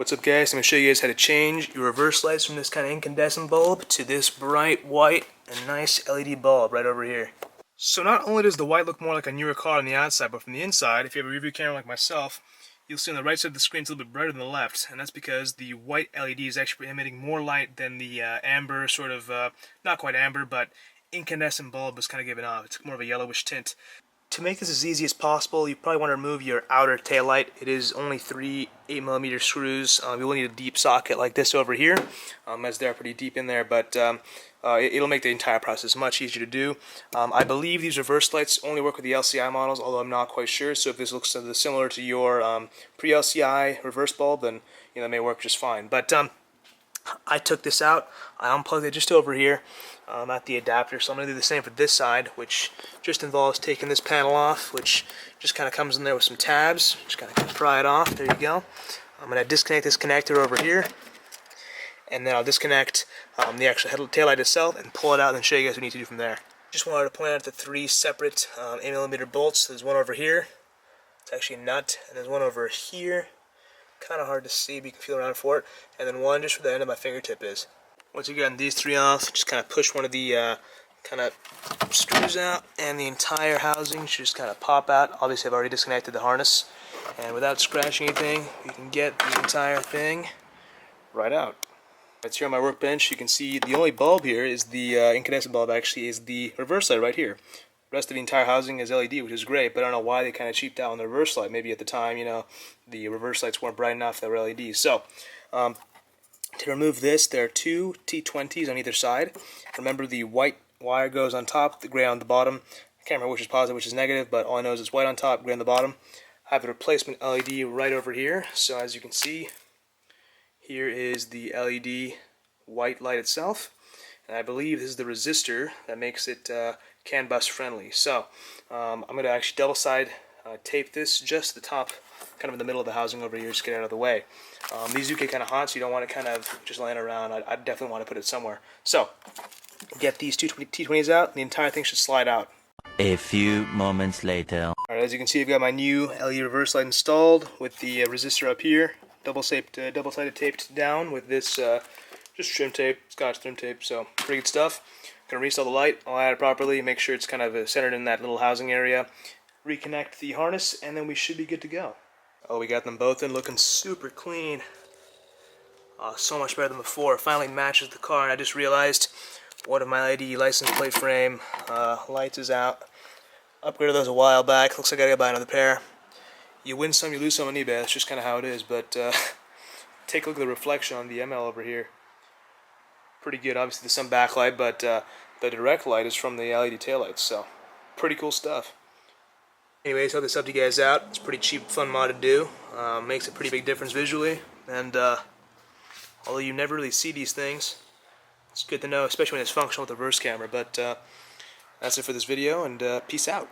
What's up guys, I'm going to show you guys how to change your reverse lights from this kind of incandescent bulb to this bright white and nice LED bulb right over here. So not only does the white look more like a newer car on the outside, but from the inside, if you have a review camera like myself, you'll see on the right side of the screen it's a little bit brighter than the left, and that's because the white LED is actually emitting more light than the amber, sort of, not quite amber, but incandescent bulb is kind of giving off. It's more of a yellowish tint. To make this as easy as possible, you probably want to remove your outer tail light. It is only 3 8mm screws. You will need a deep socket like this over here, as they're pretty deep in there, but it'll make the entire process much easier to do. I believe these reverse lights only work with the LCI models, although I'm not quite sure, so if this looks similar to your pre-LCI reverse bulb, then that may work just fine. But I took this out, I unplugged it just over here at the adapter, so I'm going to do the same for this side, which just involves taking this panel off, which just kind of comes in there with some tabs. Just kind of pry it off, there you go. I'm going to disconnect this connector over here, and then I'll disconnect the actual tail light itself and pull it out and then show you guys what we need to do from there. Just wanted to point out the 3 separate 8mm bolts. There's one over here, it's actually a nut, and there's one over here. Kind of hard to see, but you can feel around for it. And then one just where the end of my fingertip is. Once you get these 3 off, just kind of push one of the kind of screws out, and the entire housing should just kind of pop out. Obviously, I've already disconnected the harness, and without scratching anything, you can get the entire thing right out. It's here on my workbench. You can see the only bulb here is the incandescent bulb. Actually, is the reverse light right here. The rest of the entire housing is LED, which is great, but I don't know why they kind of cheaped out on the reverse light. Maybe at the time, the reverse lights weren't bright enough that were LEDs. So, to remove this, there are 2 T20s on either side. Remember, the white wire goes on top, the gray on the bottom. I can't remember which is positive, which is negative, but all I know is it's white on top, gray on the bottom. I have a replacement LED right over here. So as you can see, here is the LED white light itself. And I believe this is the resistor that makes it CAN bus friendly. So I'm going to actually double side tape this just the top, kind of in the middle of the housing over here, just get out of the way. These do get kind of hot, so you don't want it kind of just laying around. I definitely want to put it somewhere. So get these 2 T20s out, and the entire thing should slide out. A few moments later. Alright, as you can see, I've got my new LED reverse light installed with the resistor up here, double-sided taped down with this just trim tape, Scotch trim tape, so pretty good stuff. Gonna reinstall the light, I'll add it properly, make sure it's kind of centered in that little housing area, reconnect the harness, and then we should be good to go. Oh, we got them both in, looking super clean. So much better than before. It finally matches the car, and I just realized one of my LED license plate frame lights is out. Upgraded those a while back. Looks like I gotta buy another pair. You win some, you lose some on eBay. That's just kind of how it is. But take a look at the reflection on the ML over here. Pretty good. Obviously, there's some backlight, but the direct light is from the LED taillights. So, pretty cool stuff. Anyways, hope this helped you guys out. It's a pretty cheap, fun mod to do. Makes a pretty big difference visually. And although you never really see these things, it's good to know, especially when it's functional with the reverse camera. But that's it for this video, and peace out.